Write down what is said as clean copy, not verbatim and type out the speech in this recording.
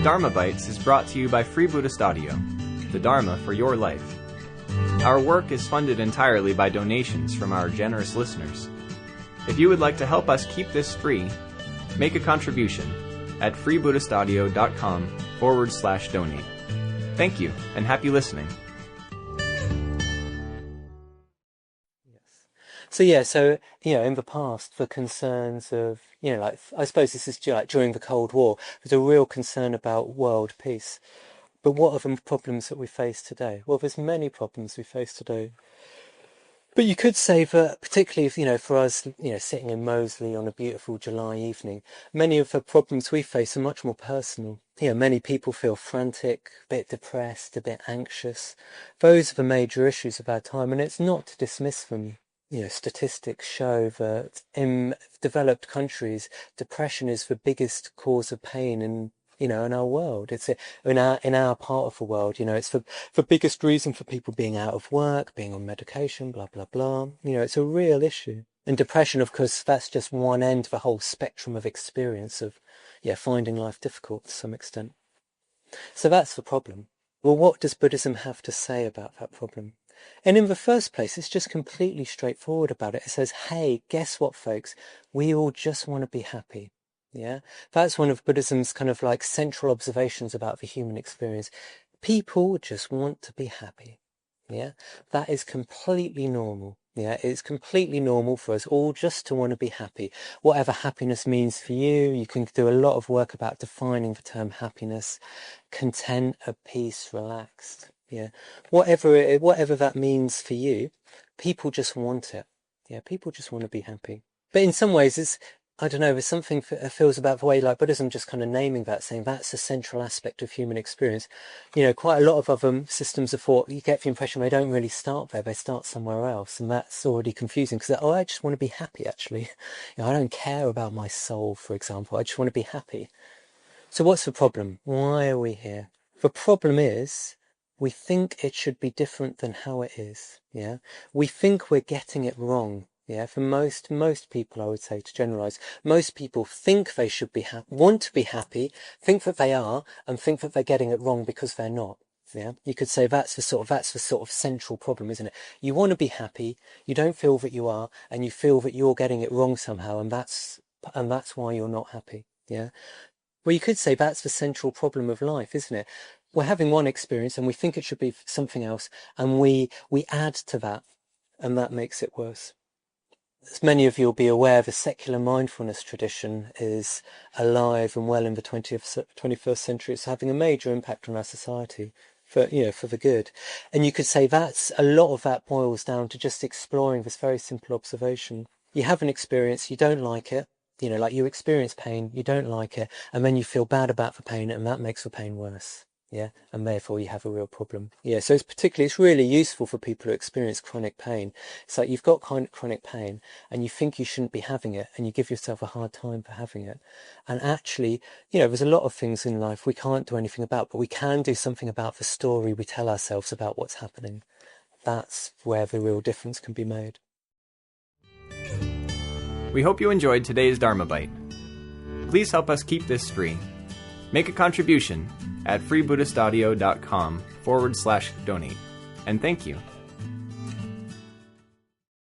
Dharmabytes is brought to you by Free Buddhist Audio, the Dharma for your life. Our work is funded entirely by donations from our generous listeners. If you would like to help us keep this free, make a contribution at freebuddhistaudio.com/donate. Thank you, and happy listening. So in the past, the concerns of, I suppose this is like during the Cold War, there's a real concern about world peace. But what are the problems that we face today? Well, there's many problems we face today. But you could say that, particularly, for us, sitting in Moseley on a beautiful July evening, many of the problems we face are much more personal. Many people feel frantic, a bit depressed, a bit anxious. Those are the major issues of our time, and it's not to dismiss them. Statistics show that in developed countries, depression is the biggest cause of pain in our world. It's in our part of the world. It's the biggest reason for people being out of work, being on medication, blah blah blah. It's a real issue. And depression, of course, that's just one end of the whole spectrum of experience of, finding life difficult to some extent. So that's the problem. Well, what does Buddhism have to say about that problem? And in the first place, it's just completely straightforward about it. It says, hey, guess what, folks? We all just want to be happy. Yeah, that's one of Buddhism's kind of like central observations about the human experience. People just want to be happy. Yeah, that is completely normal. Yeah, it's completely normal for us all just to want to be happy. Whatever happiness means for you, you can do a lot of work about defining the term happiness. Content, at peace, relaxed. Yeah, whatever that means for you, people just want it. Yeah, people just want to be happy. But in some ways, I don't know, there's something that feels about the way like Buddhism just kind of naming that, saying that's a central aspect of human experience. Quite a lot of other systems of thought, you get the impression they don't really start there, they start somewhere else. And that's already confusing because, I just want to be happy, actually. I don't care about my soul, for example. I just want to be happy. So what's the problem? Why are we here? The problem is we think it should be different than how it is. Yeah, we think we're getting it wrong. Yeah, for most people, I would say, to generalise, most people think they should be want to be happy, think that they are, and think that they're getting it wrong because they're not. Yeah, you could say that's the sort of central problem, isn't it? You want to be happy, you don't feel that you are, and you feel that you're getting it wrong somehow, and that's why you're not happy. Yeah, well, you could say that's the central problem of life, isn't it? We're having one experience, and we think it should be something else, and we add to that, and that makes it worse. As many of you will be aware, the secular mindfulness tradition is alive and well in the 21st century. It's having a major impact on our society for the good. And you could say that's a lot of that boils down to just exploring this very simple observation. You have an experience, you don't like it, like you experience pain, you don't like it, and then you feel bad about the pain, and that makes the pain worse. Yeah, and therefore you have a real problem. Yeah, so it's really useful for people who experience chronic pain. It's like you've got chronic pain and you think you shouldn't be having it, and you give yourself a hard time for having it. And actually, there's a lot of things in life we can't do anything about, but we can do something about the story we tell ourselves about what's happening. That's where the real difference can be made. We hope you enjoyed today's Dharma Bite. Please help us keep this free. Make a contribution at freebuddhistaudio.com/donate. And thank you.